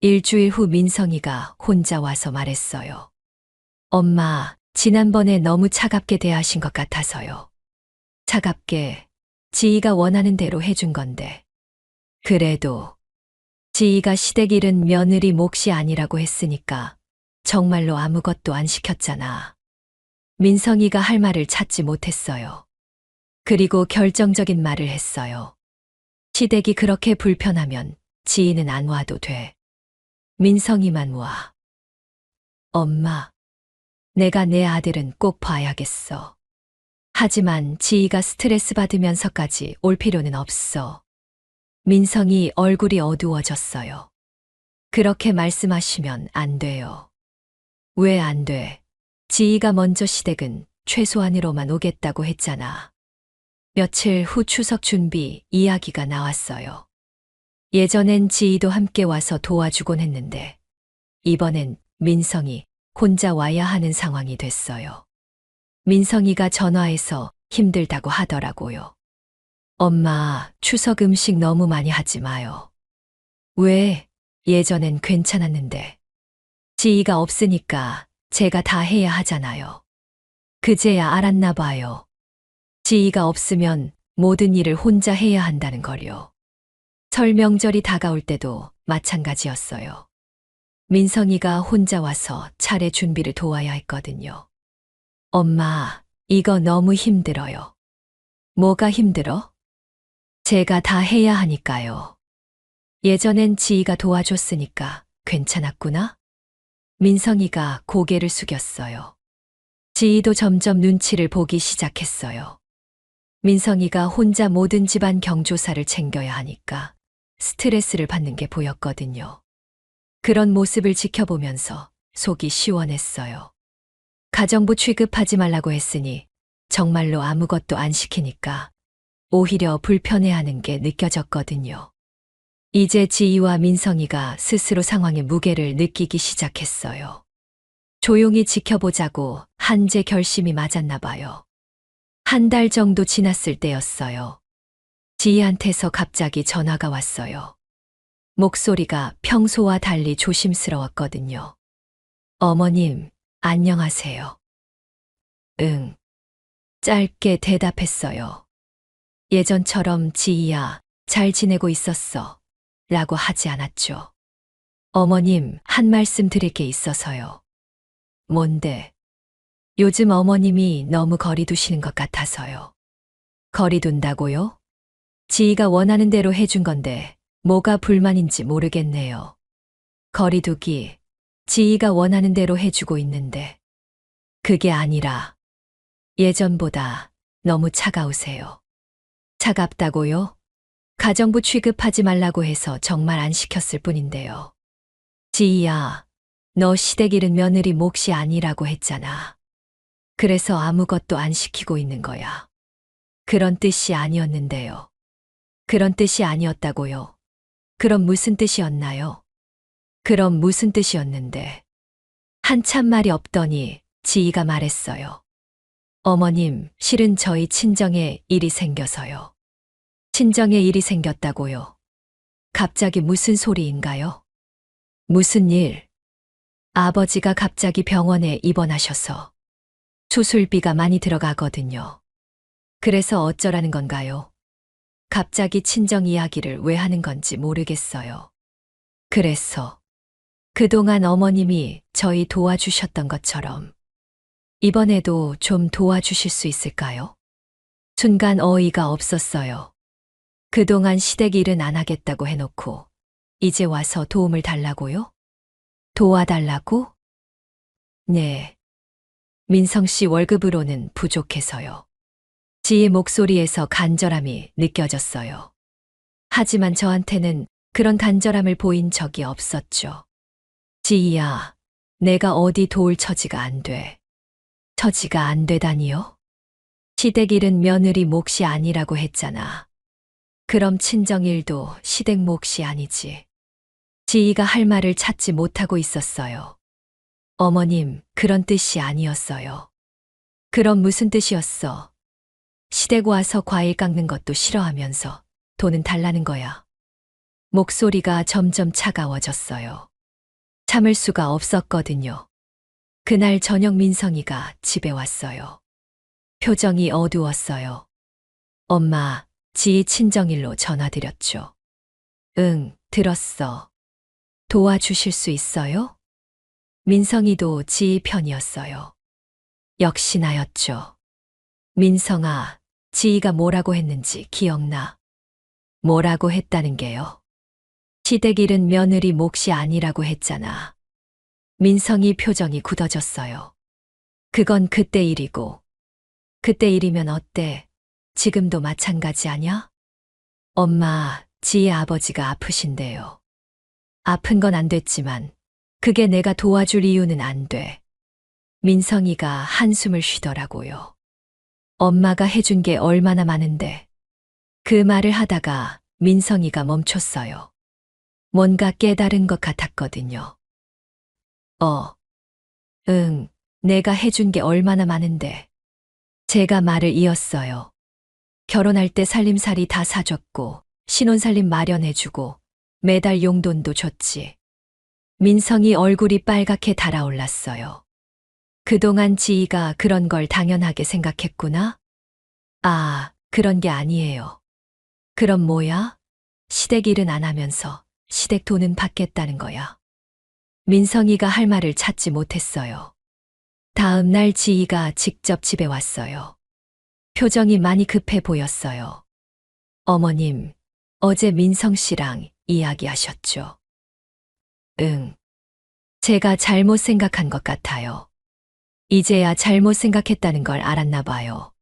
일주일 후 민성이가 혼자 와서 말했어요. 엄마, 지난번에 너무 차갑게 대하신 것 같아서요. 차갑게 지희가 원하는 대로 해준 건데. 그래도 지희가 시댁 일은 며느리 몫이 아니라고 했으니까 정말로 아무것도 안 시켰잖아. 민성이가 할 말을 찾지 못했어요. 그리고 결정적인 말을 했어요. 시댁이 그렇게 불편하면 지희는 안 와도 돼. 민성이만 와. 엄마, 내가 내 아들은 꼭 봐야겠어. 하지만 지희가 스트레스 받으면서까지 올 필요는 없어. 민성이 얼굴이 어두워졌어요. 그렇게 말씀하시면 안 돼요. 왜 안 돼? 지희가 먼저 시댁은 최소한으로만 오겠다고 했잖아. 며칠 후 추석 준비 이야기가 나왔어요. 예전엔 지희도 함께 와서 도와주곤 했는데 이번엔 민성이 혼자 와야 하는 상황이 됐어요. 민성이가 전화해서 힘들다고 하더라고요. 엄마, 추석 음식 너무 많이 하지 마요. 왜? 예전엔 괜찮았는데. 지희가 없으니까 제가 다 해야 하잖아요. 그제야 알았나 봐요. 지희가 없으면 모든 일을 혼자 해야 한다는 걸요. 설 명절이 다가올 때도 마찬가지였어요. 민성이가 혼자 와서 차례 준비를 도와야 했거든요. 엄마, 이거 너무 힘들어요. 뭐가 힘들어? 제가 다 해야 하니까요. 예전엔 지희가 도와줬으니까 괜찮았구나? 민성이가 고개를 숙였어요. 지희도 점점 눈치를 보기 시작했어요. 민성이가 혼자 모든 집안 경조사를 챙겨야 하니까 스트레스를 받는 게 보였거든요. 그런 모습을 지켜보면서 속이 시원했어요. 가정부 취급하지 말라고 했으니 정말로 아무것도 안 시키니까 오히려 불편해하는 게 느껴졌거든요. 이제 지희와 민성이가 스스로 상황의 무게를 느끼기 시작했어요. 조용히 지켜보자고 한제 결심이 맞았나 봐요. 한 달 정도 지났을 때였어요. 지희한테서 갑자기 전화가 왔어요. 목소리가 평소와 달리 조심스러웠거든요. 어머님, 안녕하세요. 응. 짧게 대답했어요. 예전처럼 지희야, 잘 지내고 있었어. 라고 하지 않았죠. 어머님, 한 말씀 드릴 게 있어서요. 뭔데? 요즘 어머님이 너무 거리 두시는 것 같아서요. 거리 둔다고요? 지희가 원하는 대로 해준 건데 뭐가 불만인지 모르겠네요. 거리 두기, 지희가 원하는 대로 해주고 있는데 그게 아니라 예전보다 너무 차가우세요. 차갑다고요? 가정부 취급하지 말라고 해서 정말 안 시켰을 뿐인데요. 지희야, 너 시댁 일은 며느리 몫이 아니라고 했잖아. 그래서 아무것도 안 시키고 있는 거야. 그런 뜻이 아니었는데요. 그런 뜻이 아니었다고요. 그럼 무슨 뜻이었나요? 그럼 무슨 뜻이었는데. 한참 말이 없더니 지희가 말했어요. 어머님, 실은 저희 친정에 일이 생겨서요. 친정에 일이 생겼다고요. 갑자기 무슨 소리인가요? 무슨 일? 아버지가 갑자기 병원에 입원하셔서 수술비가 많이 들어가거든요. 그래서 어쩌라는 건가요? 갑자기 친정 이야기를 왜 하는 건지 모르겠어요. 그래서 그동안 어머님이 저희 도와주셨던 것처럼 이번에도 좀 도와주실 수 있을까요? 순간 어이가 없었어요. 그동안 시댁 일은 안 하겠다고 해놓고 이제 와서 도움을 달라고요? 도와달라고? 네. 민성 씨 월급으로는 부족해서요. 지의 목소리에서 간절함이 느껴졌어요. 하지만 저한테는 그런 간절함을 보인 적이 없었죠. 지희야, 내가 어디 도울 처지가 안 돼. 처지가 안 되다니요? 시댁 일은 며느리 몫이 아니라고 했잖아. 그럼 친정 일도 시댁 몫이 아니지. 지희가 할 말을 찾지 못하고 있었어요. 어머님, 그런 뜻이 아니었어요. 그럼 무슨 뜻이었어? 시댁 와서 과일 깎는 것도 싫어하면서 돈은 달라는 거야. 목소리가 점점 차가워졌어요. 참을 수가 없었거든요. 그날 저녁 민성이가 집에 왔어요. 표정이 어두웠어요. 엄마, 지희 친정일로 전화드렸죠. 응, 들었어. 도와주실 수 있어요? 민성이도 지희 편이었어요. 역시 나였죠. 민성아, 지희가 뭐라고 했는지 기억나? 뭐라고 했다는 게요? 시댁 일은 며느리 몫이 아니라고 했잖아. 민성이 표정이 굳어졌어요. 그건 그때 일이고, 그때 일이면 어때? 지금도 마찬가지 아냐? 엄마, 지희 아버지가 아프신데요. 아픈 건 안 됐지만, 그게 내가 도와줄 이유는 안 돼. 민성이가 한숨을 쉬더라고요. 엄마가 해준 게 얼마나 많은데. 그 말을 하다가 민성이가 멈췄어요. 뭔가 깨달은 것 같았거든요. 응, 내가 해준 게 얼마나 많은데. 제가 말을 이었어요. 결혼할 때 살림살이 다 사줬고, 신혼살림 마련해주고, 매달 용돈도 줬지. 민성이 얼굴이 빨갛게 달아올랐어요. 그동안 지희가 그런 걸 당연하게 생각했구나? 아, 그런 게 아니에요. 그럼 뭐야? 시댁 일은 안 하면서 시댁 돈은 받겠다는 거야. 민성이가 할 말을 찾지 못했어요. 다음 날 지희가 직접 집에 왔어요. 표정이 많이 급해 보였어요. 어머님, 어제 민성 씨랑 이야기하셨죠? 응. 제가 잘못 생각한 것 같아요. 이제야 잘못 생각했다는 걸 알았나 봐요.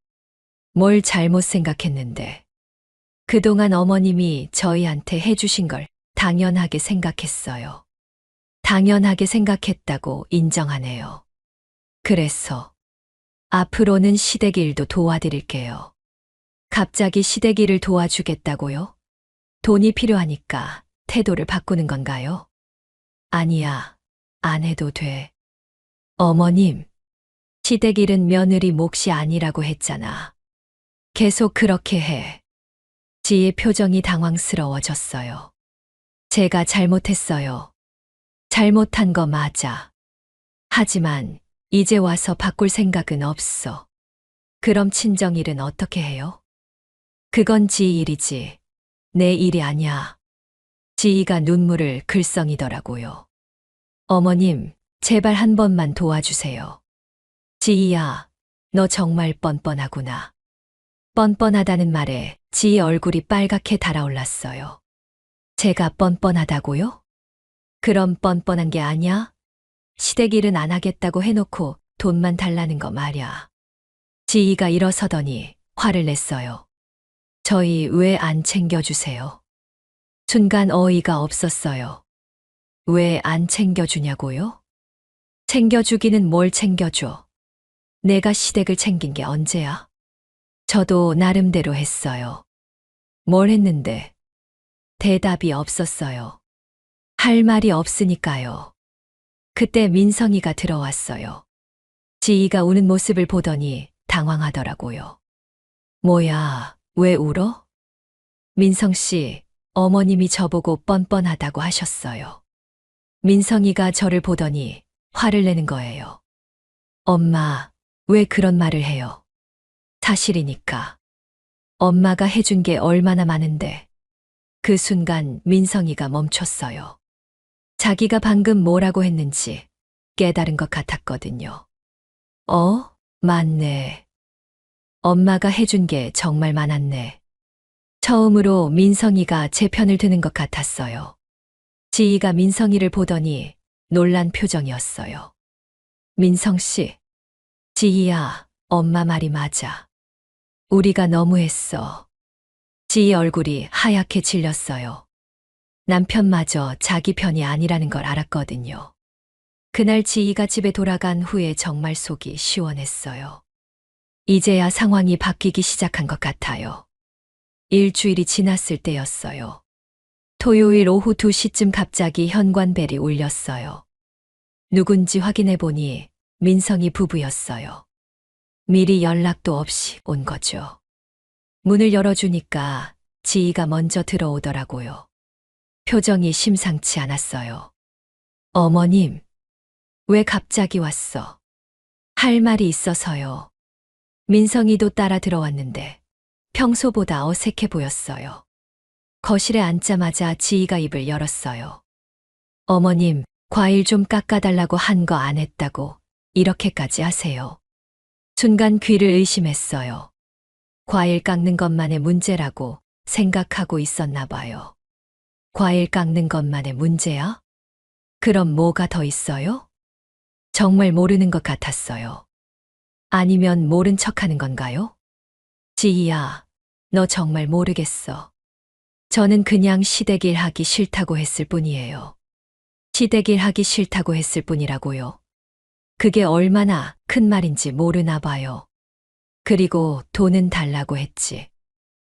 뭘 잘못 생각했는데. 그동안 어머님이 저희한테 해주신 걸 당연하게 생각했어요. 당연하게 생각했다고 인정하네요. 그래서 앞으로는 시댁 일도 도와드릴게요. 갑자기 시댁 일을 도와주겠다고요? 돈이 필요하니까 태도를 바꾸는 건가요? 아니야, 안 해도 돼. 어머님, 시댁 일은 며느리 몫이 아니라고 했잖아. 계속 그렇게 해. 지의 표정이 당황스러워졌어요. 제가 잘못했어요. 잘못한 거 맞아. 하지만 이제 와서 바꿀 생각은 없어. 그럼 친정일은 어떻게 해요? 그건 지희 일이지. 내 일이 아니야. 지희가 눈물을 글썽이더라고요. 어머님, 제발 한 번만 도와주세요. 지희야, 너 정말 뻔뻔하구나. 뻔뻔하다는 말에 지희 얼굴이 빨갛게 달아올랐어요. 제가 뻔뻔하다고요? 그럼 뻔뻔한 게 아니야? 시댁 일은 안 하겠다고 해놓고 돈만 달라는 거 말야. 지희가 일어서더니 화를 냈어요. 저희 왜 안 챙겨주세요? 순간 어이가 없었어요. 왜 안 챙겨주냐고요? 챙겨주기는 뭘 챙겨줘? 내가 시댁을 챙긴 게 언제야? 저도 나름대로 했어요. 뭘 했는데? 대답이 없었어요. 할 말이 없으니까요. 그때 민성이가 들어왔어요. 지희가 우는 모습을 보더니 당황하더라고요. 뭐야, 왜 울어? 민성 씨, 어머님이 저보고 뻔뻔하다고 하셨어요. 민성이가 저를 보더니 화를 내는 거예요. 엄마, 왜 그런 말을 해요? 사실이니까. 엄마가 해준 게 얼마나 많은데. 그 순간 민성이가 멈췄어요. 자기가 방금 뭐라고 했는지 깨달은 것 같았거든요. 맞네. 엄마가 해준 게 정말 많았네. 처음으로 민성이가 제 편을 드는 것 같았어요. 지희가 민성이를 보더니 놀란 표정이었어요. 민성 씨, 지희야, 엄마 말이 맞아. 우리가 너무했어. 지희 얼굴이 하얗게 질렸어요. 남편마저 자기 편이 아니라는 걸 알았거든요. 그날 지희가 집에 돌아간 후에 정말 속이 시원했어요. 이제야 상황이 바뀌기 시작한 것 같아요. 일주일이 지났을 때였어요. 토요일 오후 2시쯤 갑자기 현관벨이 울렸어요. 누군지 확인해 보니 민성이 부부였어요. 미리 연락도 없이 온 거죠. 문을 열어주니까 지희가 먼저 들어오더라고요. 표정이 심상치 않았어요. 어머님, 왜 갑자기 왔어? 할 말이 있어서요. 민성이도 따라 들어왔는데 평소보다 어색해 보였어요. 거실에 앉자마자 지희가 입을 열었어요. 어머님, 과일 좀 깎아달라고 한 거 안 했다고 이렇게까지 하세요. 순간 귀를 의심했어요. 과일 깎는 것만의 문제라고 생각하고 있었나 봐요. 과일 깎는 것만의 문제야? 그럼 뭐가 더 있어요? 정말 모르는 것 같았어요. 아니면 모른 척하는 건가요? 지희야, 너 정말 모르겠어. 저는 그냥 시댁일 하기 싫다고 했을 뿐이에요. 시댁일 하기 싫다고 했을 뿐이라고요. 그게 얼마나 큰 말인지 모르나 봐요. 그리고 돈은 달라고 했지.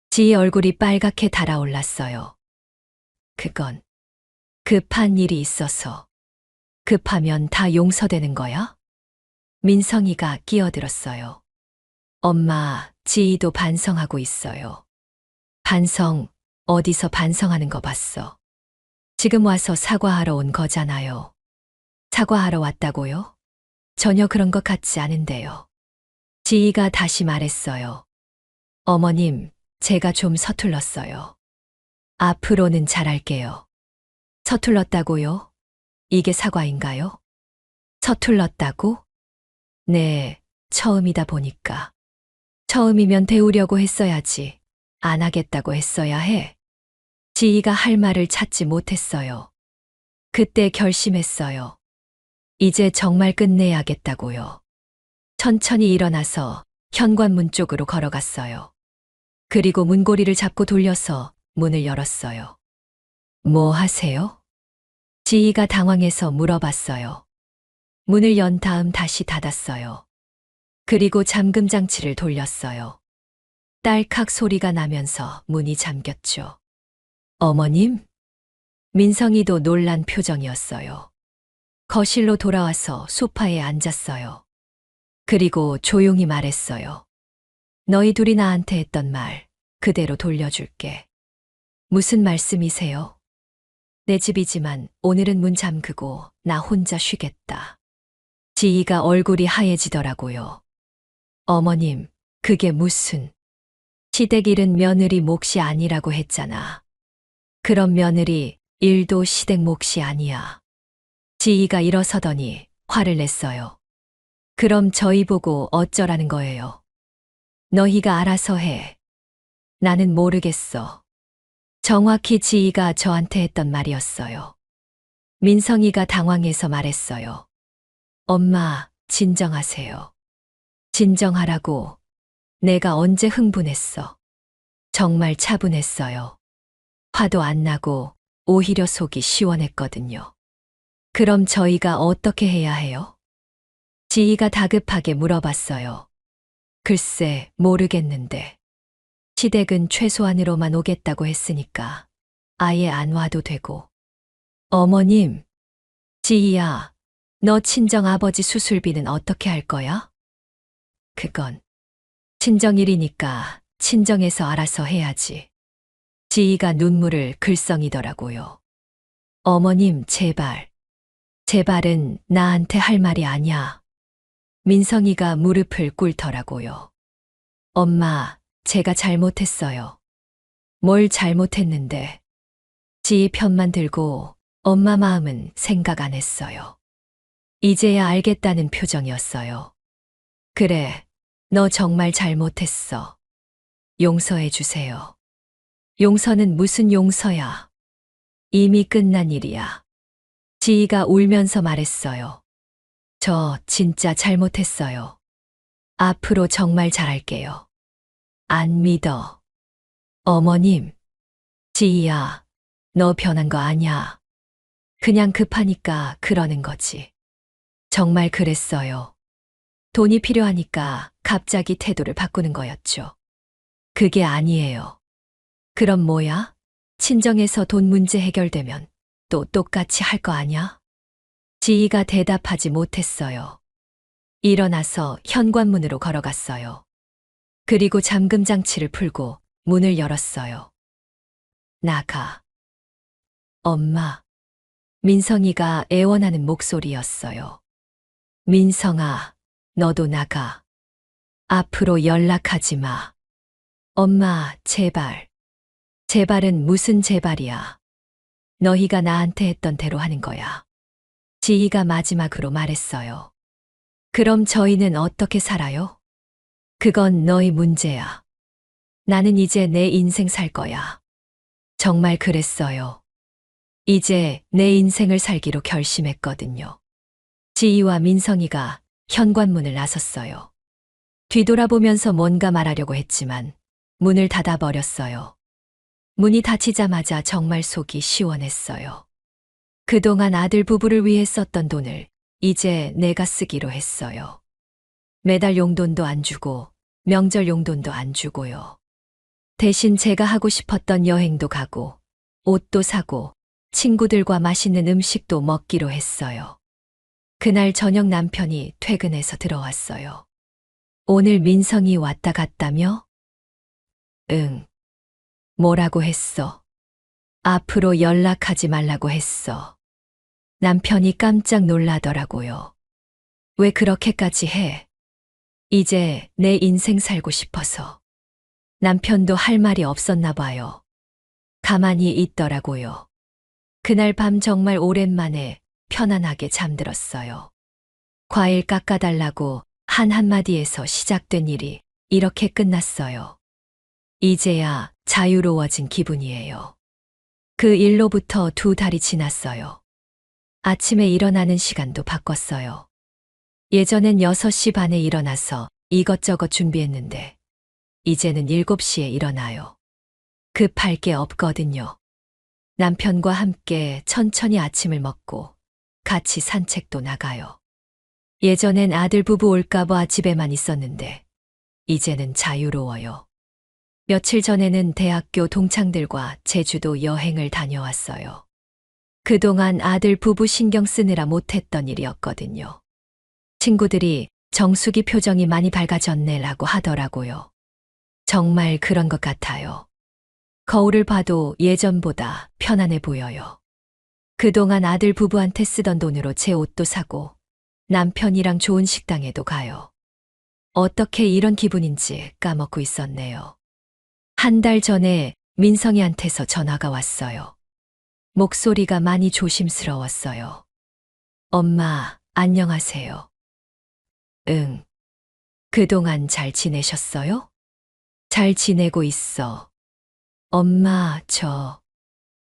지희 얼굴이 빨갛게 달아올랐어요. 그건 급한 일이 있어서. 급하면 다 용서되는 거야? 민성이가 끼어들었어요. 엄마, 지희도 반성하고 있어요. 반성, 어디서 반성하는 거 봤어? 지금 와서 사과하러 온 거잖아요. 사과하러 왔다고요? 전혀 그런 것 같지 않은데요. 지희가 다시 말했어요. 어머님, 제가 좀 서툴렀어요. 앞으로는 잘할게요. 서툴렀다고요? 이게 사과인가요? 서툴렀다고? 네, 처음이다 보니까. 처음이면 배우려고 했어야지. 안 하겠다고 했어야 해. 지희가 할 말을 찾지 못했어요. 그때 결심했어요. 이제 정말 끝내야겠다고요. 천천히 일어나서 현관문 쪽으로 걸어갔어요. 그리고 문고리를 잡고 돌려서 문을 열었어요. 뭐 하세요? 지희가 당황해서 물어봤어요. 문을 연 다음 다시 닫았어요. 그리고 잠금 장치를 돌렸어요. 딸칵 소리가 나면서 문이 잠겼죠. 어머님? 민성이도 놀란 표정이었어요. 거실로 돌아와서 소파에 앉았어요. 그리고 조용히 말했어요. 너희 둘이 나한테 했던 말 그대로 돌려줄게. 무슨 말씀이세요? 내 집이지만 오늘은 문 잠그고 나 혼자 쉬겠다. 지희가 얼굴이 하얘지더라고요. 어머님, 그게 무슨... 시댁 일은 며느리 몫이 아니라고 했잖아. 그럼 며느리 일도 시댁 몫이 아니야. 지희가 일어서더니 화를 냈어요. 그럼 저희 보고 어쩌라는 거예요? 너희가 알아서 해. 나는 모르겠어. 정확히 지희가 저한테 했던 말이었어요. 민성이가 당황해서 말했어요. 엄마, 진정하세요. 진정하라고. 내가 언제 흥분했어. 정말 차분했어요. 화도 안 나고 오히려 속이 시원했거든요. 그럼 저희가 어떻게 해야 해요? 지희가 다급하게 물어봤어요. 글쎄, 모르겠는데. 시댁은 최소한으로만 오겠다고 했으니까 아예 안 와도 되고. 어머님, 지희야, 너 친정아버지 수술비는 어떻게 할 거야? 그건 친정일이니까 친정에서 알아서 해야지. 지희가 눈물을 글썽이더라고요. 어머님, 제발. 제발은 나한테 할 말이 아니야. 민성이가 무릎을 꿇더라고요. 엄마, 제가 잘못했어요. 뭘 잘못했는데. 지희 편만 들고 엄마 마음은 생각 안 했어요. 이제야 알겠다는 표정이었어요. 그래, 너 정말 잘못했어. 용서해 주세요. 용서는 무슨 용서야. 이미 끝난 일이야. 지희가 울면서 말했어요. 저 진짜 잘못했어요. 앞으로 정말 잘할게요. 안 믿어. 어머님, 지희야, 너 변한 거 아냐. 그냥 급하니까 그러는 거지. 정말 그랬어요. 돈이 필요하니까 갑자기 태도를 바꾸는 거였죠. 그게 아니에요. 그럼 뭐야? 친정에서 돈 문제 해결되면 또 똑같이 할 거 아냐? 지희가 대답하지 못했어요. 일어나서 현관문으로 걸어갔어요. 그리고 잠금 장치를 풀고 문을 열었어요. 나가. 엄마. 민성이가 애원하는 목소리였어요. 민성아, 너도 나가. 앞으로 연락하지 마. 엄마, 제발. 제발은 무슨 제발이야. 너희가 나한테 했던 대로 하는 거야. 지희가 마지막으로 말했어요. 그럼 저희는 어떻게 살아요? 그건 너희 문제야. 나는 이제 내 인생 살 거야. 정말 그랬어요. 이제 내 인생을 살기로 결심했거든요. 지희와 민성이가 현관문을 나섰어요. 뒤돌아보면서 뭔가 말하려고 했지만 문을 닫아버렸어요. 문이 닫히자마자 정말 속이 시원했어요. 그동안 아들 부부를 위해 썼던 돈을 이제 내가 쓰기로 했어요. 매달 용돈도 안 주고 명절 용돈도 안 주고요. 대신 제가 하고 싶었던 여행도 가고 옷도 사고 친구들과 맛있는 음식도 먹기로 했어요. 그날 저녁 남편이 퇴근해서 들어왔어요. 오늘 민성이 왔다 갔다며? 응. 뭐라고 했어? 앞으로 연락하지 말라고 했어. 남편이 깜짝 놀라더라고요. 왜 그렇게까지 해? 이제 내 인생 살고 싶어서. 남편도 할 말이 없었나 봐요. 가만히 있더라고요. 그날 밤 정말 오랜만에 편안하게 잠들었어요. 과일 깎아달라고 한 한마디에서 시작된 일이 이렇게 끝났어요. 이제야 자유로워진 기분이에요. 그 일로부터 2달이 지났어요. 아침에 일어나는 시간도 바꿨어요. 예전엔 6시 반에 일어나서 이것저것 준비했는데 이제는 7시에 일어나요. 급할 게 없거든요. 남편과 함께 천천히 아침을 먹고 같이 산책도 나가요. 예전엔 아들 부부 올까봐 집에만 있었는데 이제는 자유로워요. 며칠 전에는 대학교 동창들과 제주도 여행을 다녀왔어요. 그동안 아들 부부 신경 쓰느라 못했던 일이었거든요. 친구들이 정숙이 표정이 많이 밝아졌네라고 하더라고요. 정말 그런 것 같아요. 거울을 봐도 예전보다 편안해 보여요. 그동안 아들 부부한테 쓰던 돈으로 제 옷도 사고 남편이랑 좋은 식당에도 가요. 어떻게 이런 기분인지 까먹고 있었네요. 한 달 전에 민성이한테서 전화가 왔어요. 목소리가 많이 조심스러웠어요. 엄마, 안녕하세요. 응. 그동안 잘 지내셨어요? 잘 지내고 있어. 엄마, 저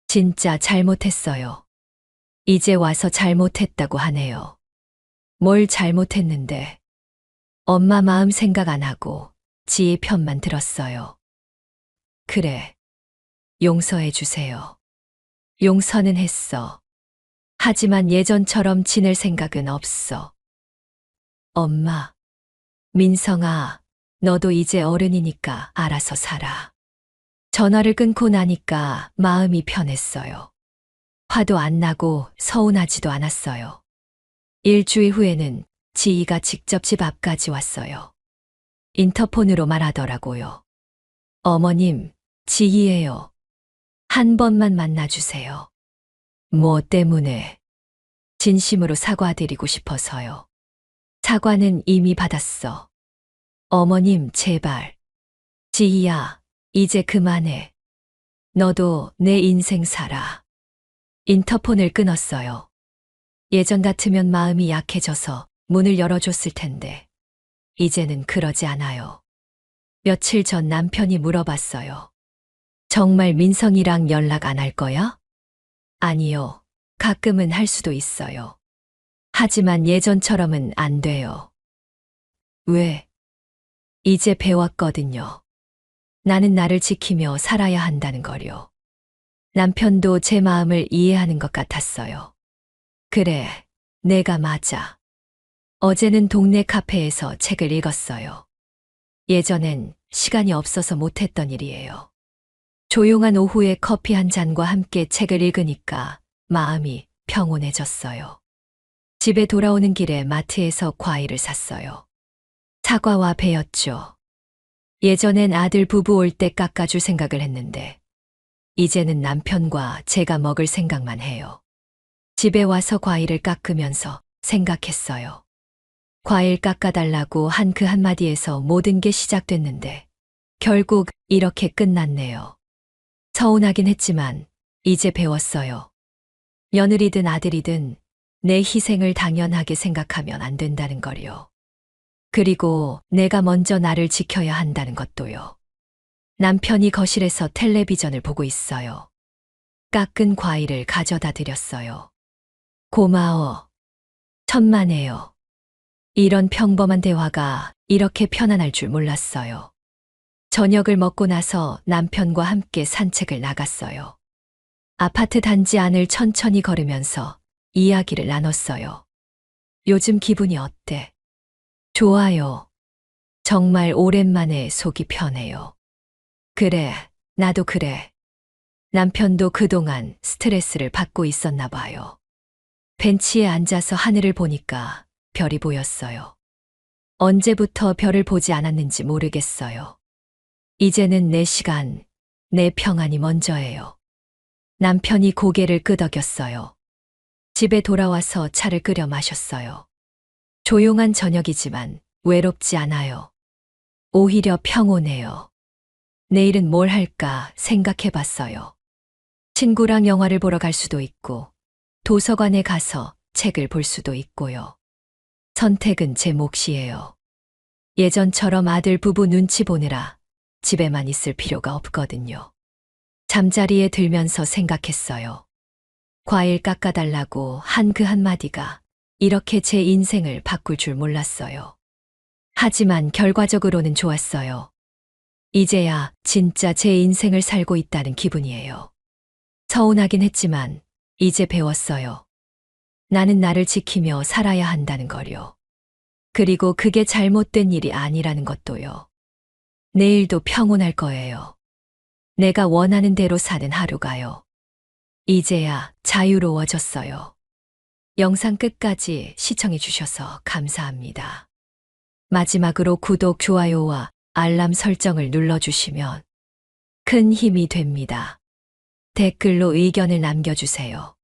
진짜 잘못했어요. 이제 와서 잘못했다고 하네요. 뭘 잘못했는데? 엄마 마음 생각 안 하고 지혜 편만 들었어요. 그래. 용서해 주세요. 용서는 했어. 하지만 예전처럼 지낼 생각은 없어. 엄마, 민성아, 너도 이제 어른이니까 알아서 살아. 전화를 끊고 나니까 마음이 편했어요. 화도 안 나고 서운하지도 않았어요. 일주일 후에는 지희가 직접 집 앞까지 왔어요. 인터폰으로 말하더라고요. 어머님, 지희예요. 한 번만 만나주세요. 뭐 때문에? 진심으로 사과드리고 싶어서요. 사과는 이미 받았어. 어머님, 제발. 지희야, 이제 그만해. 너도 내 인생 살아. 인터폰을 끊었어요. 예전 같으면 마음이 약해져서 문을 열어줬을 텐데, 이제는 그러지 않아요. 며칠 전 남편이 물어봤어요. 정말 민성이랑 연락 안 할 거야? 아니요. 가끔은 할 수도 있어요. 하지만 예전처럼은 안 돼요. 왜? 이제 배웠거든요. 나는 나를 지키며 살아야 한다는 거요. 남편도 제 마음을 이해하는 것 같았어요. 그래, 내가 맞아. 어제는 동네 카페에서 책을 읽었어요. 예전엔 시간이 없어서 못했던 일이에요. 조용한 오후에 커피 한 잔과 함께 책을 읽으니까 마음이 평온해졌어요. 집에 돌아오는 길에 마트에서 과일을 샀어요. 사과와 배였죠. 예전엔 아들 부부 올 때 깎아줄 생각을 했는데, 이제는 남편과 제가 먹을 생각만 해요. 집에 와서 과일을 깎으면서 생각했어요. 과일 깎아달라고 한 그 한마디에서 모든 게 시작됐는데, 결국 이렇게 끝났네요. 서운하긴 했지만, 이제 배웠어요. 며느리든 아들이든 내 희생을 당연하게 생각하면 안 된다는 거요. 그리고 내가 먼저 나를 지켜야 한다는 것도요. 남편이 거실에서 텔레비전을 보고 있어요. 깎은 과일을 가져다 드렸어요. 고마워. 천만에요. 이런 평범한 대화가 이렇게 편안할 줄 몰랐어요. 저녁을 먹고 나서 남편과 함께 산책을 나갔어요. 아파트 단지 안을 천천히 걸으면서 이야기를 나눴어요. 요즘 기분이 어때? 좋아요. 정말 오랜만에 속이 편해요. 그래, 나도 그래. 남편도 그동안 스트레스를 받고 있었나 봐요. 벤치에 앉아서 하늘을 보니까 별이 보였어요. 언제부터 별을 보지 않았는지 모르겠어요. 이제는 내 시간, 내 평안이 먼저예요. 남편이 고개를 끄덕였어요. 집에 돌아와서 차를 끓여 마셨어요. 조용한 저녁이지만 외롭지 않아요. 오히려 평온해요. 내일은 뭘 할까 생각해 봤어요. 친구랑 영화를 보러 갈 수도 있고, 도서관에 가서 책을 볼 수도 있고요. 선택은 제 몫이에요. 예전처럼 아들 부부 눈치 보느라 집에만 있을 필요가 없거든요. 잠자리에 들면서 생각했어요. 과일 깎아달라고 한 그 한마디가 이렇게 제 인생을 바꿀 줄 몰랐어요. 하지만 결과적으로는 좋았어요. 이제야 진짜 제 인생을 살고 있다는 기분이에요. 서운하긴 했지만 이제 배웠어요. 나는 나를 지키며 살아야 한다는 거요. 그리고 그게 잘못된 일이 아니라는 것도요. 내일도 평온할 거예요. 내가 원하는 대로 사는 하루가요. 이제야 자유로워졌어요. 영상 끝까지 시청해 주셔서 감사합니다. 마지막으로 구독, 좋아요와 알람 설정을 눌러주시면 큰 힘이 됩니다. 댓글로 의견을 남겨주세요.